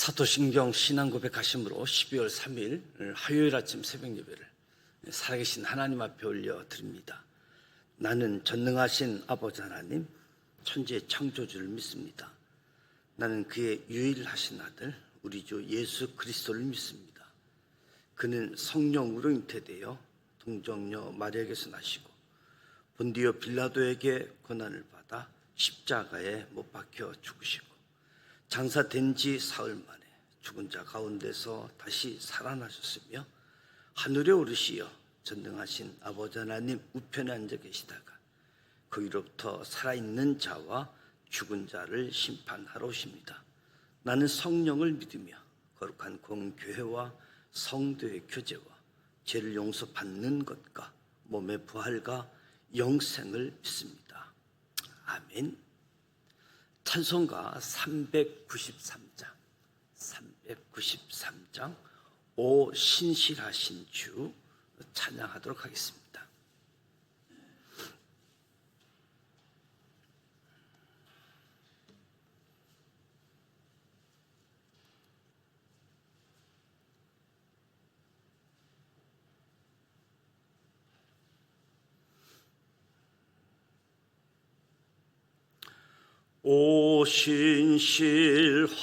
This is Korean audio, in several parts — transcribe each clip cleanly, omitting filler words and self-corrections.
사도신경 신앙고백 하심으로 12월 3일 화요일 아침 새벽 예배를 살아계신 하나님 앞에 올려드립니다. 나는 전능하신 아버지 하나님, 천지의 창조주를 믿습니다. 나는 그의 유일하신 아들 우리 주 예수 그리스도를 믿습니다. 그는 성령으로 잉태되어 동정녀 마리아에게서 나시고 본디오 빌라도에게 고난을 받아 십자가에 못 박혀 죽으시고 장사된 지 사흘 만에 죽은 자 가운데서 다시 살아나셨으며 하늘에 오르시어 전능하신 아버지 하나님 우편에 앉아 계시다가 거기로부터 살아있는 자와 죽은 자를 심판하러 오십니다. 나는 성령을 믿으며 거룩한 공교회와 성도의 교제와 죄를 용서받는 것과 몸의 부활과 영생을 믿습니다. 아멘. 찬송가 393장 오 신실하신 주 찬양하도록 하겠습니다. 오 신실하신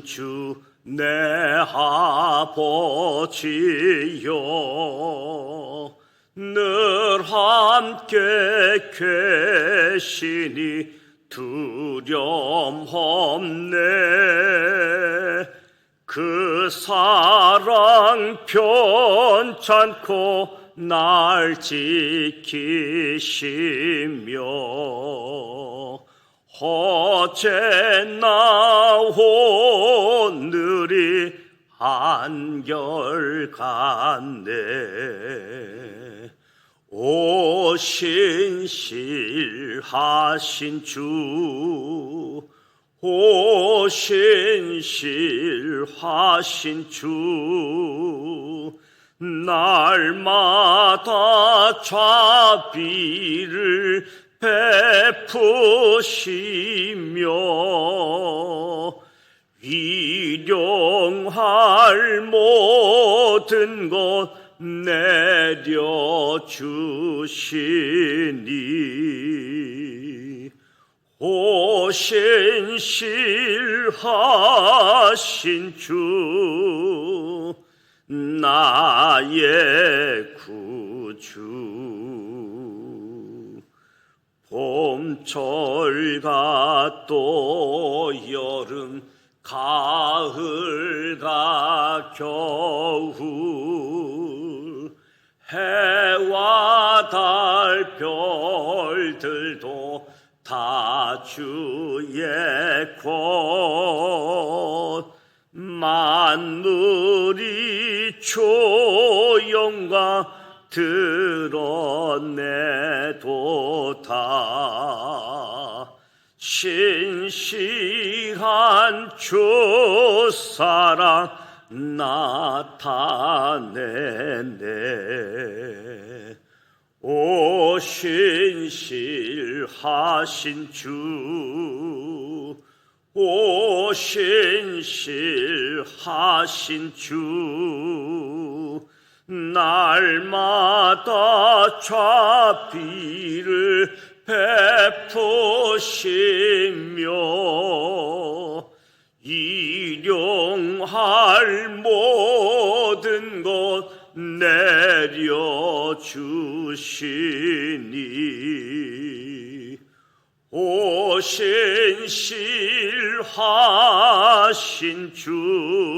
주 내 아버지여, 늘 함께 계시니 두려움 없네. 그 사랑 편찮고 날 지키시며 어제나 오늘이 한결같네. 오 신실하신 주, 오 신실하신 주, 날마다 자비를 베푸시며 일용할 모든 것 내려주시니 오 신실하신 주 나의 구주. 봄철과 또 여름 가을과 겨울 해와 달 별들도 다 주의 것 만물이 조용과 드러내도다. 신실한 주 사랑 나타내네. 오 신실하신 주, 오 신실하신 주, 날마다 자비를 베푸시며 일용할 모든 것 내려주시니 오 신실하신 주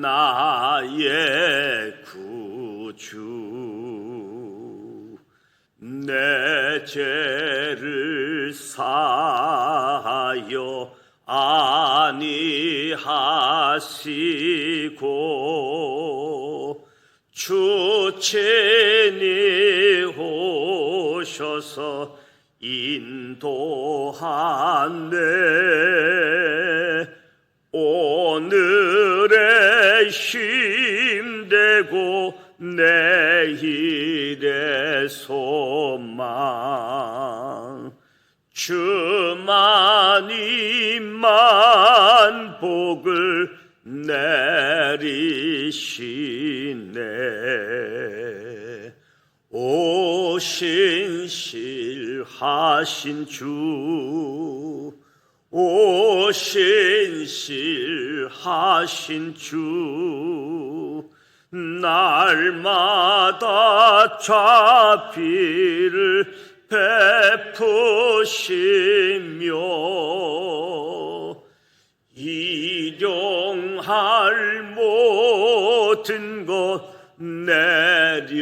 나의 구주. 내 죄를 사하여 아니하시고 주 친히 오셔서 인도하네. 오늘의 힘되고 내일의 소망 주만이만 복을 내리시네. 오 신실하신 주, 오 신실하신 주, 날마다 자비를 베푸시며 일용할 모든 것 내려주시니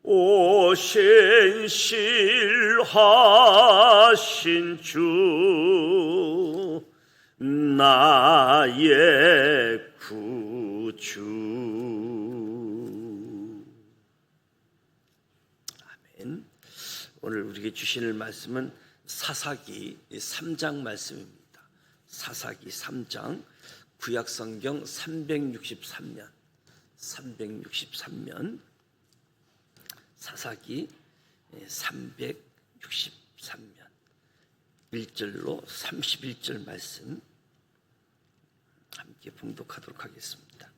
오 신실하신 주, 나의 구주. 아멘. 오늘 우리에게 주실 말씀은 사사기 3장 말씀입니다. 사사기 3장, 구약성경 363면 사사기 363면 1절로 31절 말씀 함께 봉독하도록 하겠습니다.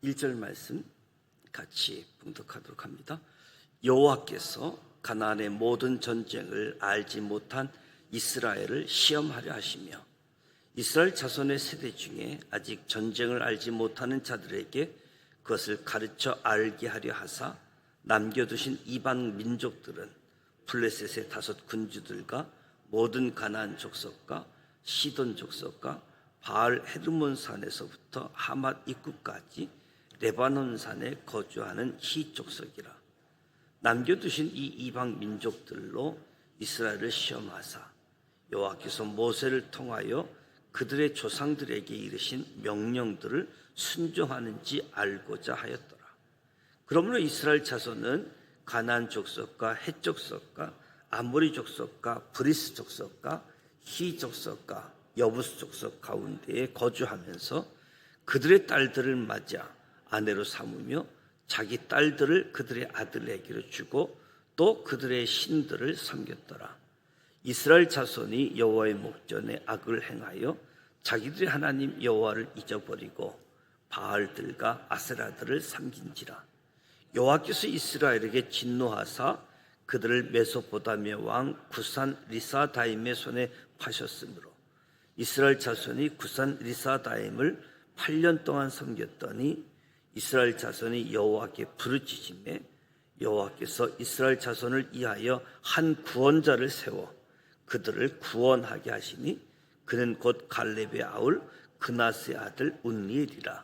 일 절 말씀 같이 봉독하도록 합니다. 여호와께서 가나안의 모든 전쟁을 알지 못한 이스라엘을 시험하려 하시며 이스라엘 자손의 세대 중에 아직 전쟁을 알지 못하는 자들에게 그것을 가르쳐 알게 하려 하사 남겨두신 이방 민족들은 블레셋의 5 군주들과 모든 가나안 족속과 시돈 족속과 바알 헤르몬 산에서부터 하맛 입구까지 레바논 산에 거주하는 히 족속이라. 남겨두신 이 이방 민족들로 이스라엘을 시험하사 여호와께서 모세를 통하여 그들의 조상들에게 이르신 명령들을 순종하는지 알고자 하였더라. 그러므로 이스라엘 자손은 가나안 족속과 헷 족속과 아모리 족속과 브리스 족속과 히 족속과 여부스 족속 가운데에 거주하면서 그들의 딸들을 맞아 아내로 삼으며 자기 딸들을 그들의 아들에게로 주고 또 그들의 신들을 섬겼더라. 이스라엘 자손이 여호와의 목전에 악을 행하여 자기들의 하나님 여호와를 잊어버리고 바알들과 아세라들을 섬긴지라. 여호와께서 이스라엘에게 진노하사 그들을 메소포타미아 왕 구산 리사다임의 손에 파셨으므로 이스라엘 자손이 구산 리사다임을 8년 동안 섬겼더니 이스라엘 자손이 여호와께 부르짖음에 여호와께서 이스라엘 자손을 위하여 한 구원자를 세워 그들을 구원하게 하시니 그는 곧 갈렙의 아울 그나스의 아들 운니엘이라.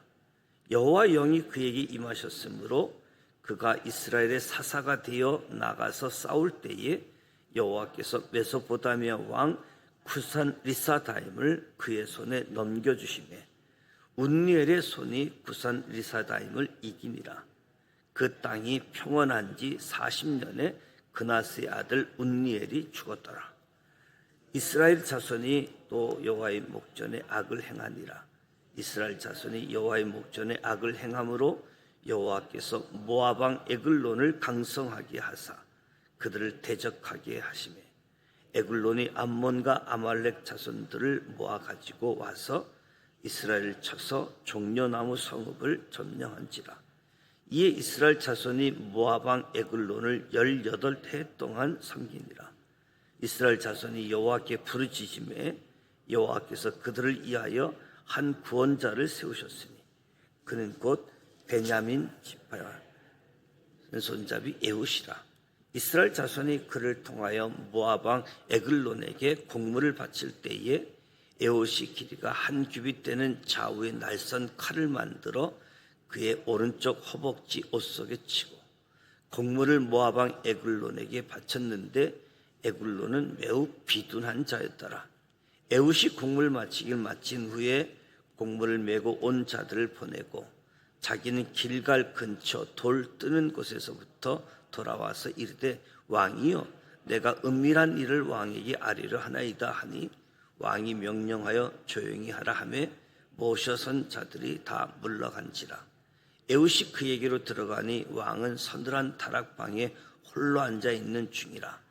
여호와 영이 그에게 임하셨으므로 그가 이스라엘의 사사가 되어 나가서 싸울 때에 여호와께서 메소포타미아 왕 구산 리사다임을 그의 손에 넘겨주시매 운니엘의 손이 구산 리사다임을 이기니라. 그 땅이 평온한 지 40년에 그나스의 아들 운니엘이 죽었더라. 이스라엘 자손이 또 여호와의 목전에 악을 행하니라. 이스라엘 자손이 여호와의 목전에 악을 행함으로 여호와께서 모압 왕 에글론을 강성하게 하사 그들을 대적하게 하시매 에글론이 암몬과 아말렉 자손들을 모아 가지고 와서 이스라엘을 쳐서 종려나무 성읍을 점령한지라. 이에 이스라엘 자손이 모압 왕 에글론을 18해 동안 섬기니라. 이스라엘 자손이 여호와께 부르짖음에 여호와께서 그들을 위하여 한 구원자를 세우셨으니 그는 곧 베냐민 지파 손잡이 에훗이라. 이스라엘 자손이 그를 통하여 모압 왕 에글론에게 공물을 바칠 때에 에훗이 길이가 한 규빗 되는 좌우의 날선 칼을 만들어 그의 오른쪽 허벅지 옷 속에 치고 곡물을 모압 왕 에글론에게 바쳤는데 에글론은 매우 비둔한 자였더라. 에훗이 곡물 마치길 마친 후에 곡물을 메고 온 자들을 보내고 자기는 길갈 근처 돌 뜨는 곳에서부터 돌아와서 이르되 왕이여 내가 은밀한 일을 왕에게 아뢰려 하나이다 하니 왕이 명령하여 조용히 하라 하매 모셔선 자들이 다 물러간지라. 에훗이 그에게로 들어가니 왕은 서늘한 다락방에 홀로 앉아 있는 중이라.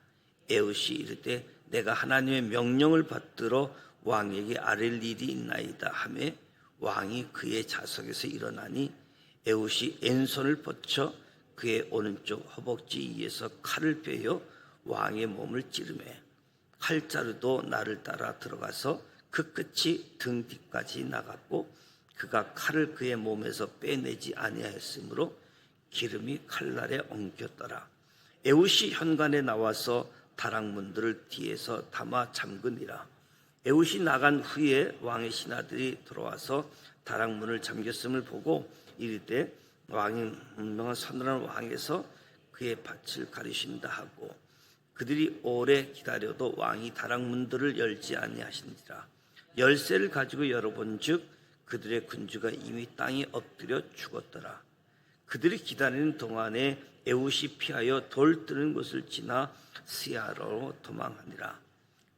에훗이 이르되 내가 하나님의 명령을 받들어 왕에게 아랠 일이 있나이다 하매 왕이 그의 좌석에서 일어나니 에훗이 왼손을 뻗쳐 그의 오른쪽 허벅지 위에서 칼을 빼어 왕의 몸을 찌르매 칼자루도 나를 따라 들어가서 그 끝이 등 뒤까지 나갔고 그가 칼을 그의 몸에서 빼내지 아니하였으므로 기름이 칼날에 엉켰더라. 에훗이 현관에 나와서 다락문들을 뒤에서 담아 잠그니라. 에훗이 나간 후에 왕의 신하들이 들어와서 다락문을 잠겼음을 보고 이르되 왕이 분명한 서늘한 왕에서 그의 밭을 가리신다 하고 그들이 오래 기다려도 왕이 다락문들을 열지 아니하시니라. 열쇠를 가지고 열어본즉 그들의 군주가 이미 땅에 엎드려 죽었더라. 그들이 기다리는 동안에 에훗이 피하여 돌 뜨는 곳을 지나 스야로 도망하니라.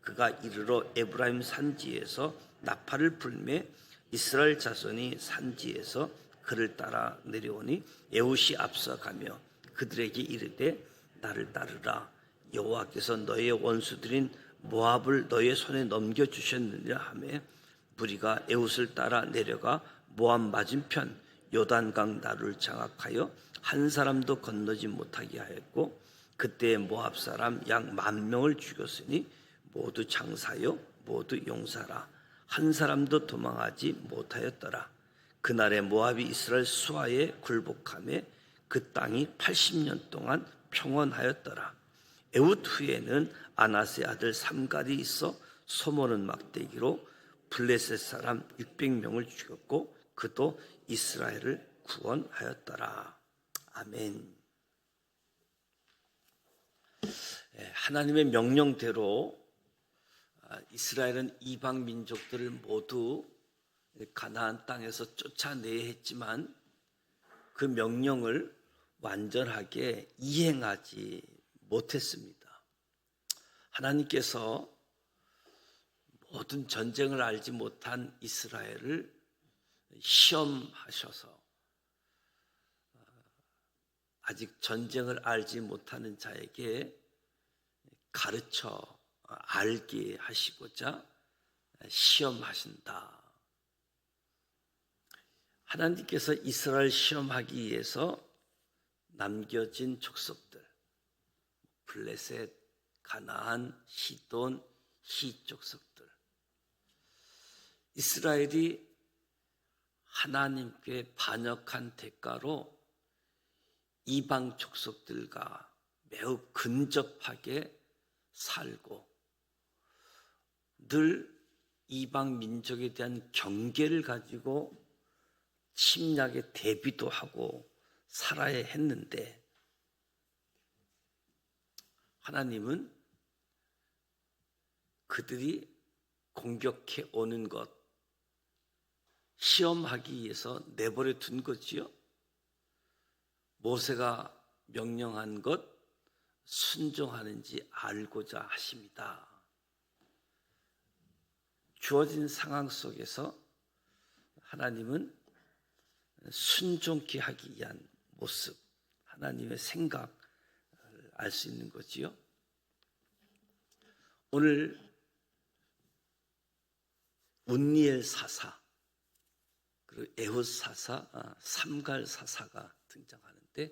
그가 이르러 에브라임 산지에서 나팔을 불매 이스라엘 자손이 산지에서 그를 따라 내려오니 에훗이 앞서가며 그들에게 이르되 나를 따르라. 여호와께서 너의 원수들인 모압을 너의 손에 넘겨주셨느니라 하며 무리가 에훗을 따라 내려가 모압 맞은편 요단강 나루를 장악하여 한 사람도 건너지 못하게 하였고 그때 모압 사람 약 10,000명을 죽였으니 모두 장사요 모두 용사라. 한 사람도 도망하지 못하였더라. 그날에 모압이 이스라엘 수하에 굴복하며 그 땅이 80년 동안 평온하였더라. 에훗 후에는 아나스의 아들 삼갈이 있어 소모는 막대기로 블레셋 사람 600명을 죽였고 그도 이스라엘을 구원하였더라. 아멘. 하나님의 명령대로 이스라엘은 이방 민족들을 모두 가나안 땅에서 쫓아내야 했지만 그 명령을 완전하게 이행하지 못했습니다. 하나님께서 모든 전쟁을 알지 못한 이스라엘을 시험하셔서 아직 전쟁을 알지 못하는 자에게 가르쳐 알게 하시고자 시험하신다. 하나님께서 이스라엘 시험하기 위해서 남겨진 족속들 블레셋, 가나안, 시돈, 히 족속들 이스라엘이 하나님께 반역한 대가로 이방 족속들과 매우 근접하게 살고 늘 이방 민족에 대한 경계를 가지고 침략에 대비도 하고 살아야 했는데 하나님은 그들이 공격해 오는 것 시험하기 위해서 내버려 둔 거지요. 모세가 명령한 것 순종하는지 알고자 하십니다. 주어진 상황 속에서 하나님은 순종케 하기 위한 모습, 하나님의 생각을 알 수 있는 거지요. 오늘 운니엘 사사, 그리고 에훗 사사, 삼갈 사사가 등장하는데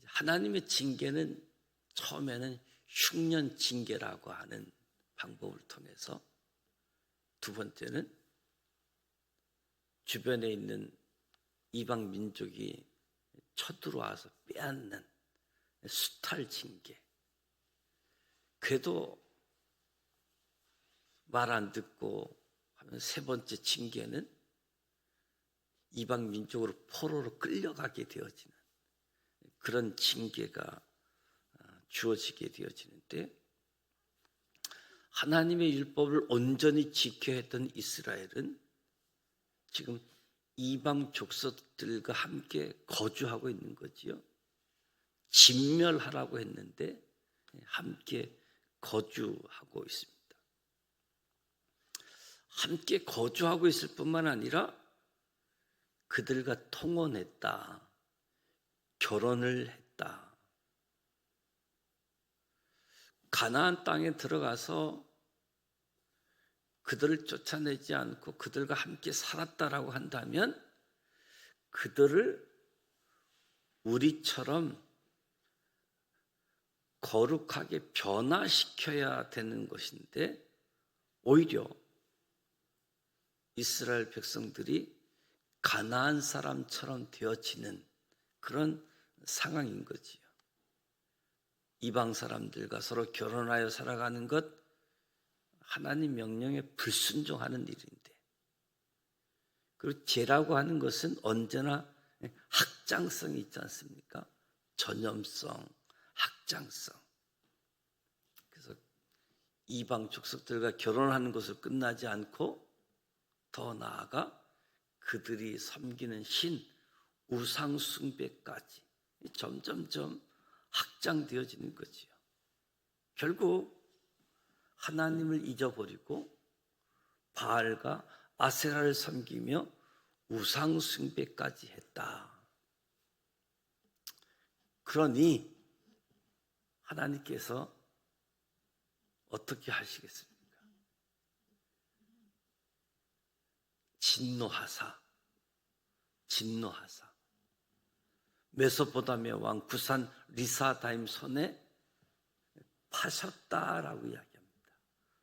하나님의 징계는 처음에는 흉년 징계라고 하는 방법을 통해서 두 번째는 주변에 있는 이방 민족이 쳐들어와서 빼앗는 수탈 징계. 그래도 말 안 듣고 하면 세 번째 징계는 이방 민족으로 포로로 끌려가게 되어지는 그런 징계가 주어지게 되어지는데, 하나님의 율법을 온전히 지켜야 했던 이스라엘은 지금 이방 족속들과 함께 거주하고 있는 거지요. 진멸하라고 했는데 함께 거주하고 있습니다. 함께 거주하고 있을 뿐만 아니라 그들과 통혼했다, 결혼을 했다. 가나안 땅에 들어가서 그들을 쫓아내지 않고 그들과 함께 살았다라고 한다면 그들을 우리처럼 거룩하게 변화시켜야 되는 것인데, 오히려 이스라엘 백성들이 가나안 사람처럼 되어지는 그런 상황인 거지요. 이방 사람들과 서로 결혼하여 살아가는 것, 하나님 명령에 불순종하는 일인데, 그리고 죄라고 하는 것은 언제나 확장성이 있지 않습니까? 전염성, 확장성. 그래서 이방 족속들과 결혼하는 것을 끝나지 않고 더 나아가 그들이 섬기는 신, 우상 숭배까지 점점점 확장되어지는 거지요. 결국 하나님을 잊어버리고 바알과 아세라를 섬기며 우상 숭배까지 했다. 그러니 하나님께서 어떻게 하시겠습니까? 진노하사 메소포타미아 왕 구산 리사다임 손에 파셨다라고 이야기합니다.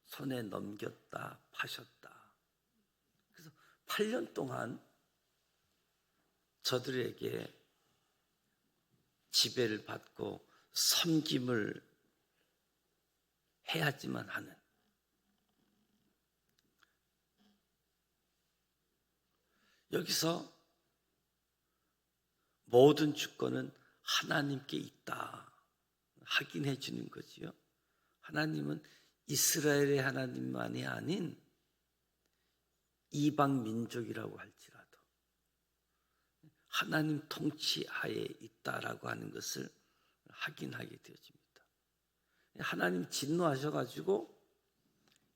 손에 넘겼다, 파셨다. 그래서 8년 동안 저들에게 지배를 받고 섬김을 해야지만 하는, 여기서 모든 주권은 하나님께 있다 확인해 주는 거지요. 하나님은 이스라엘의 하나님만이 아닌 이방 민족이라고 할지라도 하나님 통치하에 있다라고 하는 것을 확인하게 되어집니다. 하나님 진노하셔가지고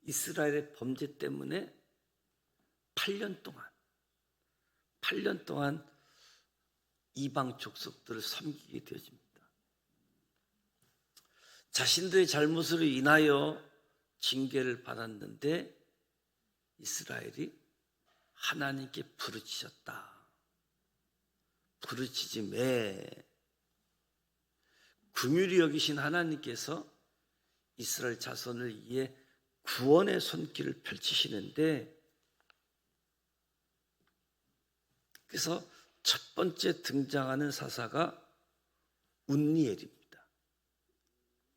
이스라엘의 범죄 때문에 8년 동안 이방 족속들을 섬기게 되어집니다. 자신들의 잘못으로 인하여 징계를 받았는데 이스라엘이 하나님께 부르짖었다. 부르짖음에 긍휼히 여기신 하나님께서 이스라엘 자손을 위해 구원의 손길을 펼치시는데, 그래서 첫 번째 등장하는 사사가 운니엘입니다.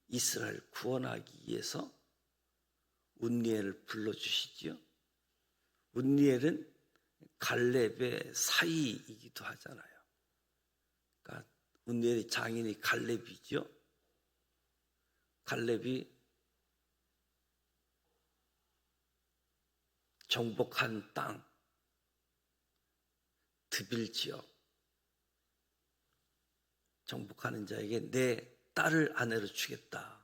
이스라엘 구원하기 위해서 운니엘을 불러주시지요. 운니엘은 갈렙의 사이이기도 하잖아요. 그러니까 운니엘의 장인이 갈렙이죠. 갈렙이 정복한 땅 드빌 지역, 정복하는 자에게 내 딸을 아내로 주겠다.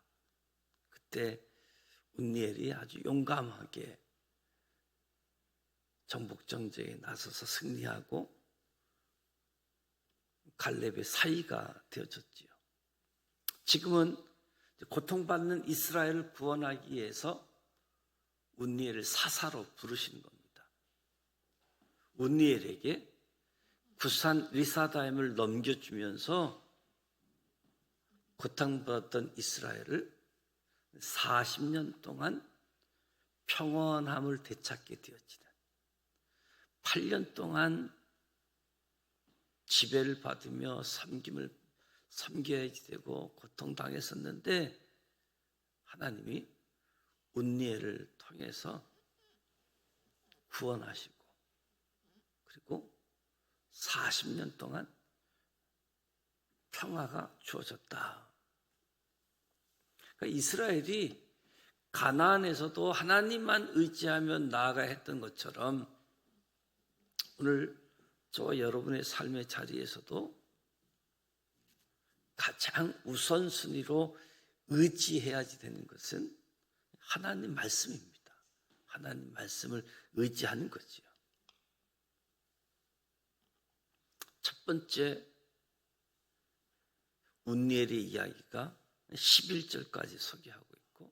그때 운니엘이 아주 용감하게 정복 정쟁에 나서서 승리하고 갈렙의 사이가 되어졌지요. 지금은 고통받는 이스라엘을 구원하기 위해서 운니엘을 사사로 부르시는 겁니다. 운니엘에게 구산 리사다임을 넘겨주면서 고통받았던 이스라엘을 40년 동안 평온함을 되찾게 되어지는, 8년 동안 지배를 받으며 섬겨야 되고 고통당했었는데 하나님이 운니엘을 통해서 구원하시고, 그리고 40년 동안 평화가 주어졌다. 그러니까 이스라엘이 가나안에서도 하나님만 의지하며 나아가야 했던 것처럼 오늘 저와 여러분의 삶의 자리에서도 가장 우선순위로 의지해야지 되는 것은 하나님 말씀입니다. 하나님 말씀을 의지하는 거지요. 첫 번째 운니엘의 이야기가 11절까지 소개하고 있고,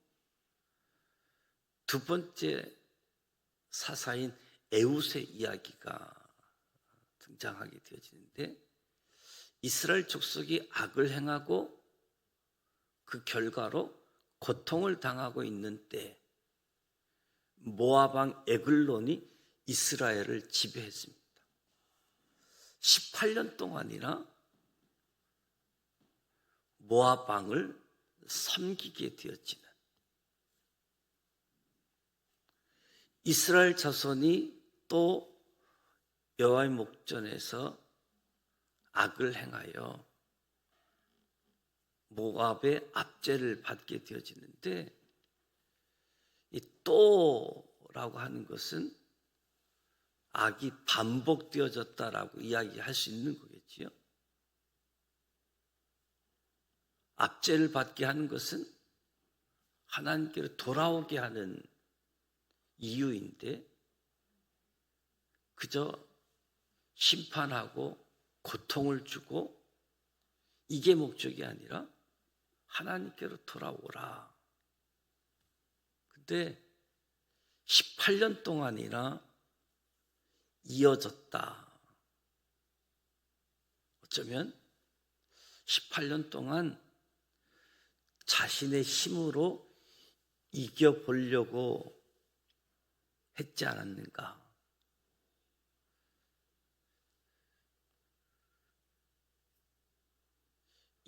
두 번째 사사인 에웃의 이야기가 등장하게 되어지는데, 이스라엘 족속이 악을 행하고 그 결과로 고통을 당하고 있는 때 모압 왕 에글론이 이스라엘을 지배했습니다. 18년 동안이나 모압 왕을 섬기게 되었지는 이스라엘 자손이 또 여호와의 목전에서 악을 행하여 모압의 압제를 받게 되어지는데, 이 또라고 하는 것은 악이 반복되어졌다라고 이야기할 수 있는 거겠지요. 압제를 받게 하는 것은 하나님께로 돌아오게 하는 이유인데, 그저 심판하고 고통을 주고 이게 목적이 아니라 하나님께로 돌아오라. 근데 18년 동안이나 이어졌다. 어쩌면 18년 동안 자신의 힘으로 이겨보려고 했지 않았는가.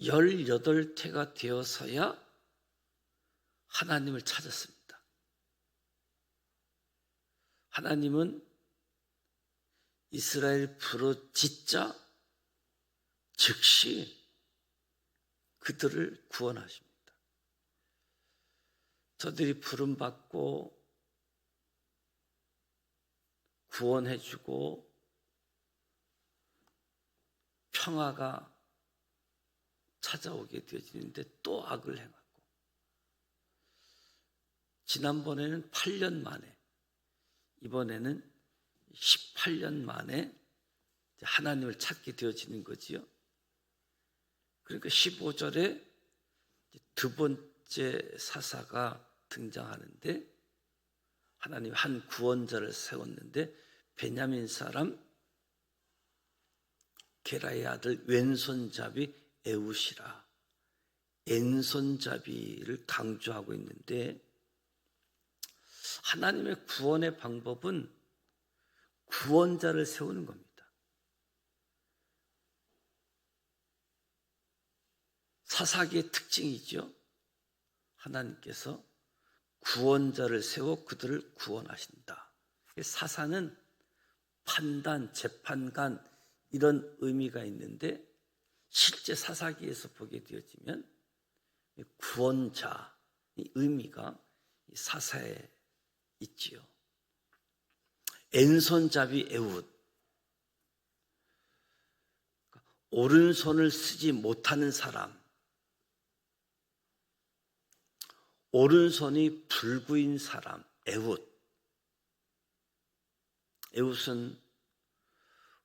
18태가 되어서야 하나님을 찾았습니다. 하나님은 이스라엘 부르짖자 즉시 그들을 구원하십니다. 저들이 부름받고 구원해주고 평화가 찾아오게 되어지는데 또 악을 행하고, 지난번에는 8년 만에, 이번에는 18년 만에 하나님을 찾게 되어지는 거지요. 그러니까 15절에 두 번째 사사가 등장하는데, 하나님 한 구원자를 세웠는데 베냐민 사람 게라의 아들 왼손잡이 에웃이라, 왼손잡이를 강조하고 있는데, 하나님의 구원의 방법은 구원자를 세우는 겁니다. 사사기의 특징이죠. 하나님께서 구원자를 세워 그들을 구원하신다. 사사는 판단, 재판관 이런 의미가 있는데, 실제 사사기에서 보게 되어지면 구원자 이 의미가 사사에 있지요. 왼손잡이 에웃, 오른손을 쓰지 못하는 사람, 오른손이 불구인 사람, 에웃. 에웃은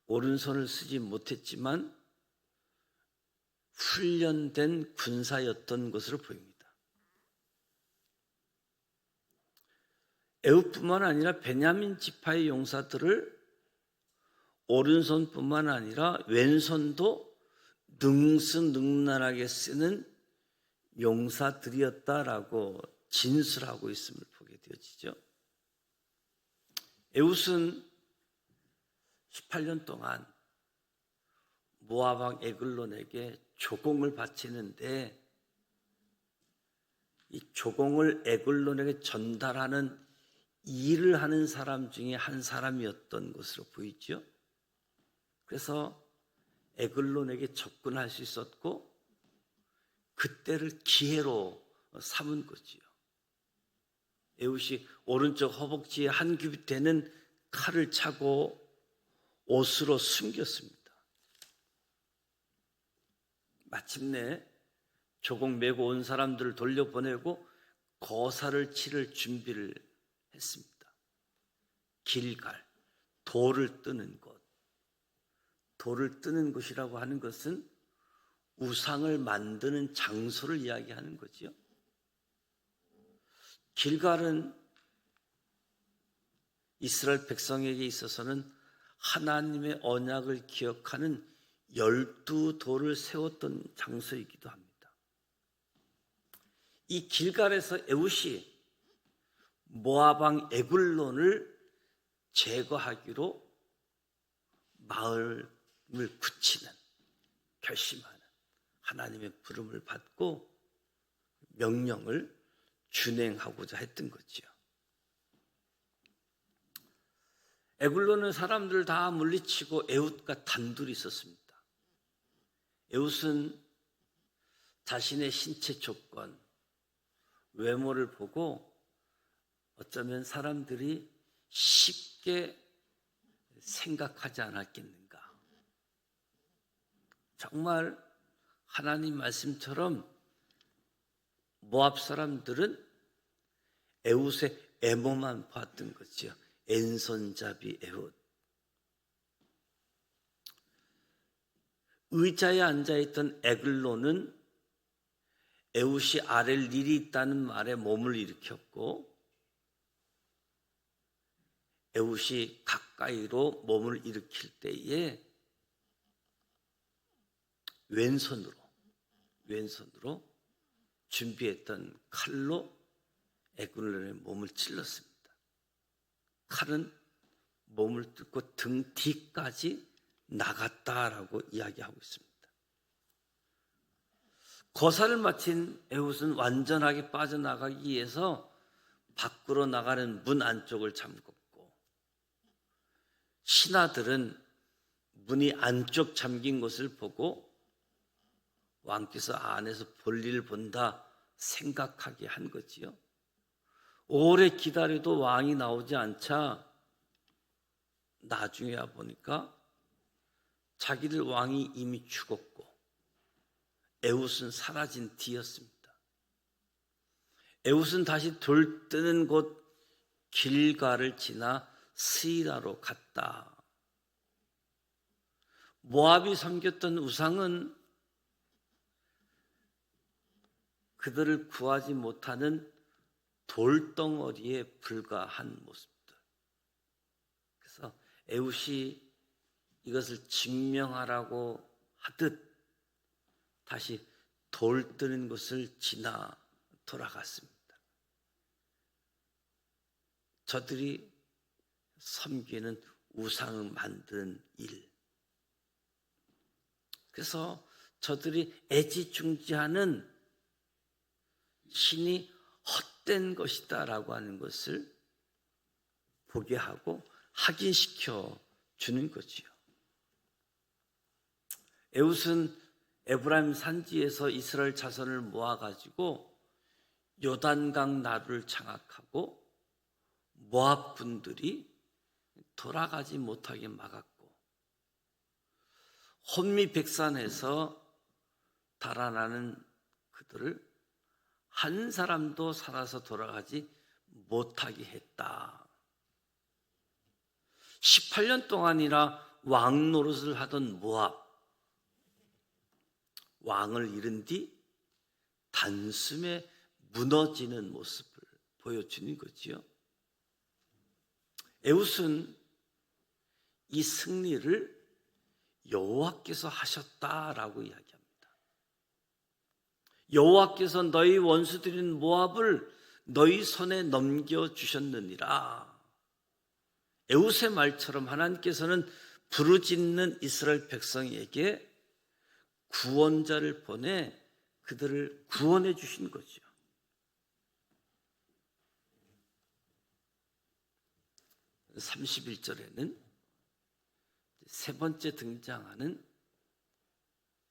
오른손을 쓰지 못했지만 훈련된 군사였던 것으로 보입니다. 에웃뿐만 아니라 베냐민 지파의 용사들을 오른손뿐만 아니라 왼손도 능수능란하게 쓰는 용사들이었다라고 진술하고 있음을 보게 되어지죠. 에웃은 18년 동안 모압 왕 에글론에게 조공을 바치는데, 이 조공을 에글론에게 전달하는 일을 하는 사람 중에 한 사람이었던 것으로 보이죠. 그래서 에글론에게 접근할 수 있었고 그때를 기회로 삼은 거지요. 에훗이 오른쪽 허벅지에 한 규빗 되는 칼을 차고 옷으로 숨겼습니다. 마침내 조공 메고 온 사람들을 돌려보내고 거사를 치를 준비를 했습니다. 길갈, 돌을 뜨는 곳. 돌을 뜨는 곳이라고 하는 것은 우상을 만드는 장소를 이야기하는 거지요. 길갈은 이스라엘 백성에게 있어서는 하나님의 언약을 기억하는 12돌을 세웠던 장소이기도 합니다. 이 길갈에서 에훗이 모압 왕 에글론을 제거하기로 마음을 굳히는, 결심하는 하나님의 부름을 받고 명령을 준행하고자 했던 거지요. 에글론은 사람들을 다 물리치고 에훗과 단둘이 있었습니다. 에훗은 자신의 신체 조건, 외모를 보고 어쩌면 사람들이 쉽게 생각하지 않았겠는가. 정말 하나님 말씀처럼 모압 사람들은 에훗의 애모만 봤던 거지요. 왼손잡이 에훗. 의자에 앉아있던 에글론은 에훗이 아랠 일이 있다는 말에 몸을 일으켰고 에훗이 가까이로 몸을 일으킬 때에 왼손으로 준비했던 칼로 에글론의 몸을 찔렀습니다. 칼은 몸을 뚫고 등 뒤까지 나갔다라고 이야기하고 있습니다. 거사를 마친 에훗은 완전하게 빠져나가기 위해서 밖으로 나가는 문 안쪽을 잠궜고 신하들은 문이 안쪽 잠긴 것을 보고 왕께서 안에서 볼일을 본다 생각하게 한 거지요. 오래 기다려도 왕이 나오지 않자 나중에야 보니까 자기들 왕이 이미 죽었고 에훗은 사라진 뒤였습니다. 에훗은 다시 돌 뜨는 곳 길갈을 지나 스이라로 갔다. 모압이 섬겼던 우상은 그들을 구하지 못하는 돌덩어리에 불과한 모습들. 그래서 에훗이 이것을 증명하라고 하듯 다시 돌 뜨는 것을 지나 돌아갔습니다. 저들이 섬기는 우상을 만드는 일. 그래서 저들이 애지중지하는 신이 헛된 것이다라고 하는 것을 보게 하고 확인시켜 주는 거지요. 에훗은 에브라임 산지에서 이스라엘 자손을 모아가지고 요단강 나루를 장악하고 모압 분들이 돌아가지 못하게 막았고 혼미 백산에서 달아나는 그들을 한 사람도 살아서 돌아가지 못하게 했다. 18년 동안이나 왕 노릇을 하던 모압, 왕을 잃은 뒤 단숨에 무너지는 모습을 보여주는 거지요. 에훗은 이 승리를 여호와께서 하셨다라고 이야기합니다. 여호와께서 너희 원수들인 모압을 너희 손에 넘겨주셨느니라. 에훗의 말처럼 하나님께서는 부르짖는 이스라엘 백성에게 구원자를 보내 그들을 구원해 주신 거죠. (31절에는) 세 번째 등장하는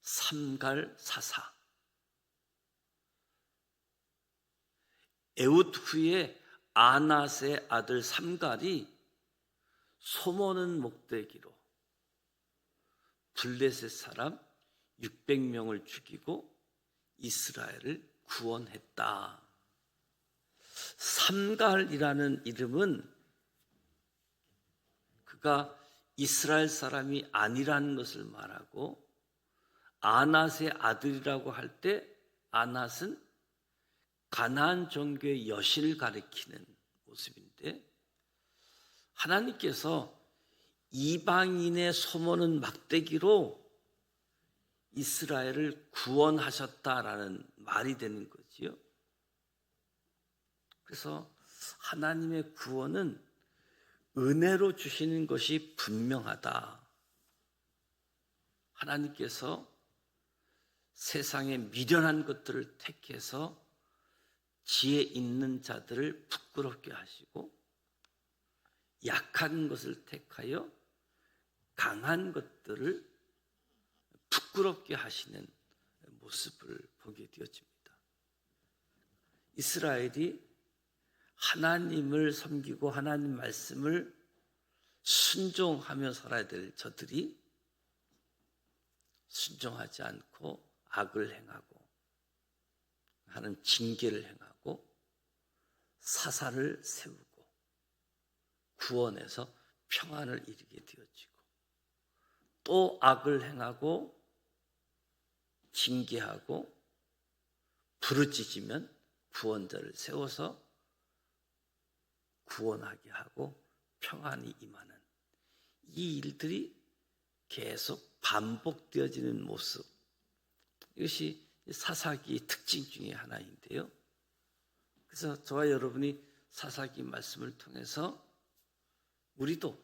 삼갈사사. 에훗 후에 아낫의 아들 삼갈이 소모는 목대기로 블레셋 사람 600명을 죽이고 이스라엘을 구원했다. 삼갈이라는 이름은 그가 이스라엘 사람이 아니라는 것을 말하고, 아낫의 아들이라고 할 때 아낫은 가나안 종교의 여신을 가리키는 모습인데, 하나님께서 이방인의 소모는 막대기로 이스라엘을 구원하셨다라는 말이 되는 거지요. 그래서 하나님의 구원은 은혜로 주시는 것이 분명하다. 하나님께서 세상의 미련한 것들을 택해서 지혜 있는 자들을 부끄럽게 하시고, 약한 것을 택하여 강한 것들을 부끄럽게 하시는 모습을 보게 되어집니다. 이스라엘이 하나님을 섬기고 하나님 말씀을 순종하며 살아야 될 저들이 순종하지 않고 악을 행하고 하는 징계를 행하고 사사를 세우고 구원해서 평안을 이루게 되어지고, 또 악을 행하고 징계하고 부르짖으면 구원자를 세워서 구원하게 하고 평안이 임하는 이 일들이 계속 반복되어지는 모습, 이것이 사사기의 특징 중에 하나인데요. 그래서 저와 여러분이 사사기 말씀을 통해서 우리도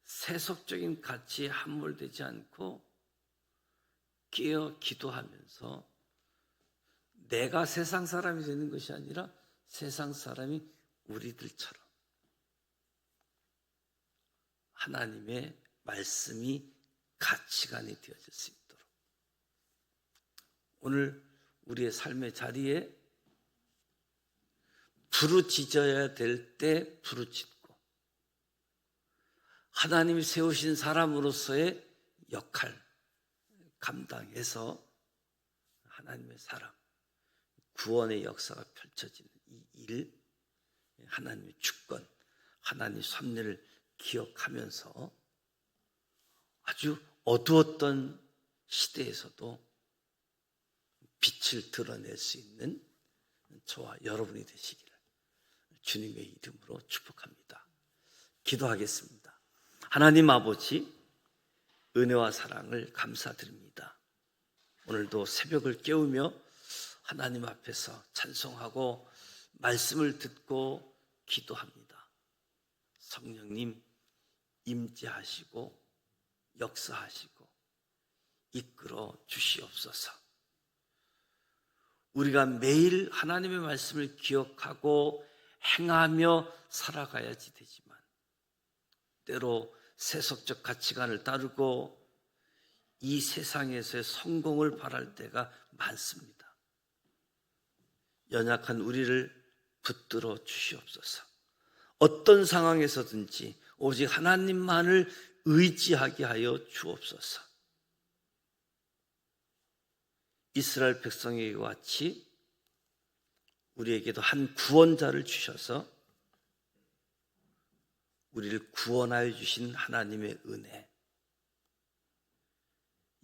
세속적인 가치에 함몰되지 않고 깨어 기도하면서 내가 세상 사람이 되는 것이 아니라 세상 사람이 우리들처럼 하나님의 말씀이 가치관이 되어질 수 있도록, 오늘 우리의 삶의 자리에 부르짖어야 될 때 부르짖고, 하나님이 세우신 사람으로서의 역할 감당해서 하나님의 사람, 구원의 역사가 펼쳐지는 이 일, 하나님의 주권, 하나님의 섭리를 기억하면서 아주 어두웠던 시대에서도 빛을 드러낼 수 있는 저와 여러분이 되시기를 주님의 이름으로 축복합니다. 기도하겠습니다. 하나님 아버지, 은혜와 사랑을 감사드립니다. 오늘도 새벽을 깨우며 하나님 앞에서 찬송하고 말씀을 듣고 기도합니다. 성령님 임재하시고 역사하시고 이끌어 주시옵소서. 우리가 매일 하나님의 말씀을 기억하고 행하며 살아가야지 되지만, 때로 세속적 가치관을 따르고 이 세상에서의 성공을 바랄 때가 많습니다. 연약한 우리를 붙들어 주시옵소서. 어떤 상황에서든지 오직 하나님만을 의지하게 하여 주옵소서. 이스라엘 백성에게 같이 우리에게도 한 구원자를 주셔서 우리를 구원하여 주신 하나님의 은혜,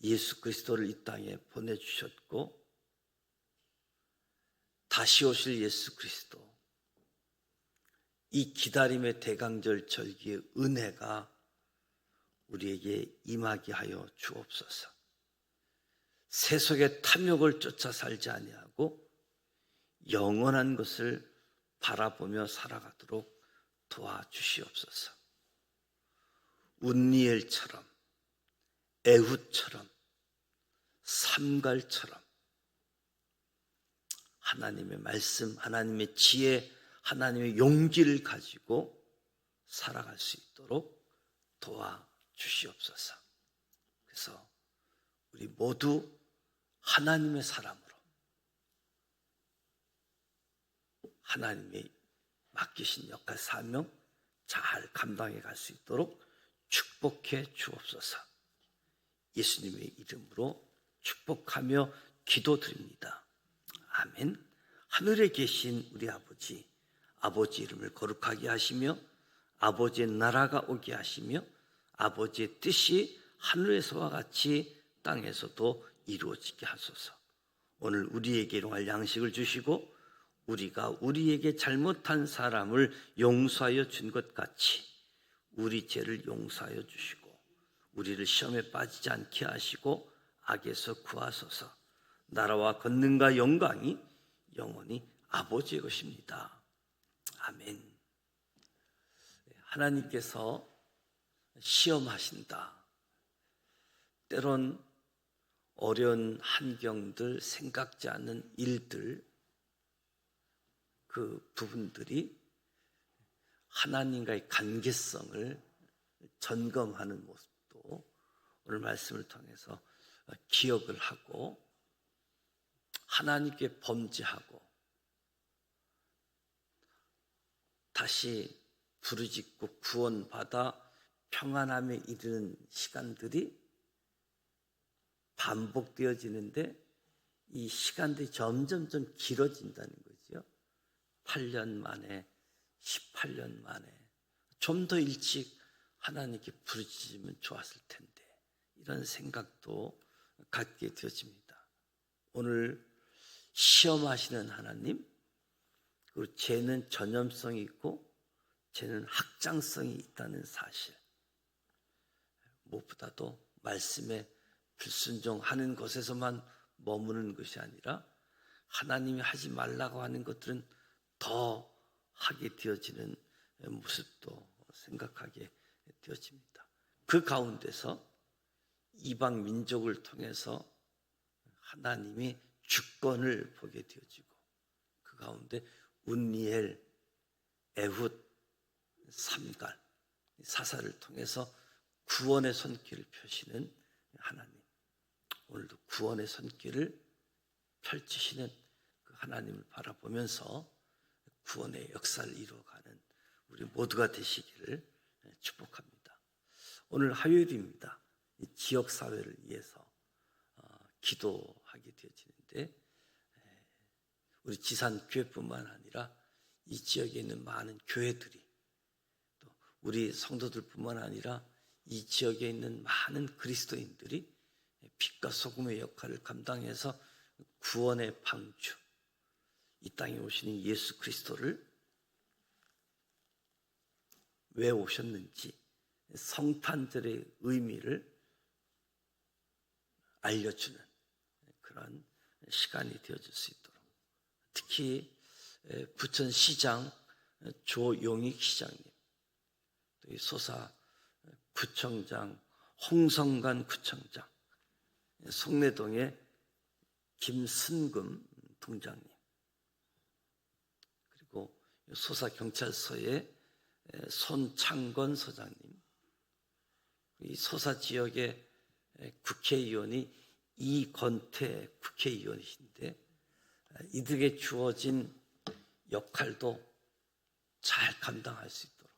예수 그리스도를 이 땅에 보내주셨고 다시 오실 예수 그리스도, 이 기다림의 대강절 절기의 은혜가 우리에게 임하게 하여 주옵소서. 세속의 탐욕을 쫓아 살지 아니하고 영원한 것을 바라보며 살아가도록 도와주시옵소서. 운니엘처럼, 에훗처럼, 삼갈처럼 하나님의 말씀, 하나님의 지혜, 하나님의 용기를 가지고 살아갈 수 있도록 도와주시옵소서. 주시옵소서. 그래서 우리 모두 하나님의 사람으로 하나님의 맡기신 역할 사명 잘 감당해 갈 수 있도록 축복해 주옵소서. 예수님의 이름으로 축복하며 기도드립니다. 아멘. 하늘에 계신 우리 아버지, 아버지 이름을 거룩하게 하시며 아버지의 나라가 오게 하시며 아버지의 뜻이 하늘에서와 같이 땅에서도 이루어지게 하소서. 오늘 우리에게 일용할 양식을 주시고 우리가 우리에게 잘못한 사람을 용서하여 준 것 같이 우리 죄를 용서하여 주시고 우리를 시험에 빠지지 않게 하시고 악에서 구하소서. 나라와 권능과 영광이 영원히 아버지의 것입니다. 아멘. 하나님께서 시험하신다. 때론 어려운 환경들, 생각지 않는 일들, 그 부분들이 하나님과의 관계성을 점검하는 모습도 오늘 말씀을 통해서 기억을 하고 하나님께 범죄하고 다시 부르짖고 구원받아 평안함에 이르는 시간들이 반복되어지는데 이 시간들이 점점 좀 길어진다는 거죠. 8년 만에, 18년 만에 좀 더 일찍 하나님께 부르짖으면 좋았을 텐데 이런 생각도 갖게 되어집니다. 오늘 시험하시는 하나님, 그리고 죄는 전염성이 있고 죄는 확장성이 있다는 사실, 무엇보다도 말씀에 불순종하는 것에서만 머무는 것이 아니라 하나님이 하지 말라고 하는 것들은 더 하게 되어지는 모습도 생각하게 되어집니다. 그 가운데서 이방 민족을 통해서 하나님이 주권을 보게 되어지고 그 가운데 운니엘, 에훗, 삼갈, 사사를 통해서 구원의 손길을 펴시는 하나님, 오늘도 구원의 손길을 펼치시는 그 하나님을 바라보면서 구원의 역사를 이루어가는 우리 모두가 되시기를 축복합니다. 오늘 화요일입니다. 이 지역사회를 위해서 기도하게 되어지는데 우리 지산교회뿐만 아니라 이 지역에 있는 많은 교회들이 또 우리 성도들뿐만 아니라 이 지역에 있는 많은 그리스도인들이 빛과 소금의 역할을 감당해서 구원의 방주, 이 땅에 오시는 예수 그리스도를 왜 오셨는지 성탄절의 의미를 알려주는 그런 시간이 되어질 수 있도록, 특히 부천시장 조용익 시장님, 또 소사 구청장 홍성관 구청장, 송내동의 김순금 동장님, 그리고 소사경찰서의 손창건 소장님, 이 소사 지역의 국회의원이 이건태 국회의원이신데 이들에게 주어진 역할도 잘 감당할 수 있도록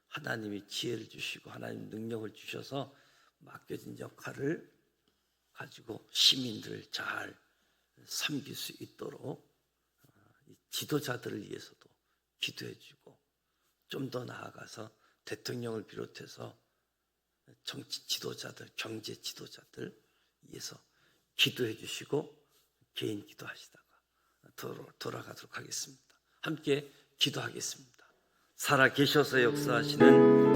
하나님이 지혜를 주시고 하나님 능력을 주셔서 맡겨진 역할을 가지고 시민들을 잘 섬길 수 있도록 지도자들을 위해서도 기도해주고 좀 더 나아가서 대통령을 비롯해서 정치 지도자들, 경제 지도자들 위해서 기도해 주시고 개인 기도하시다가 돌아가도록 하겠습니다. 함께 기도하겠습니다. 살아 계셔서 역사하시는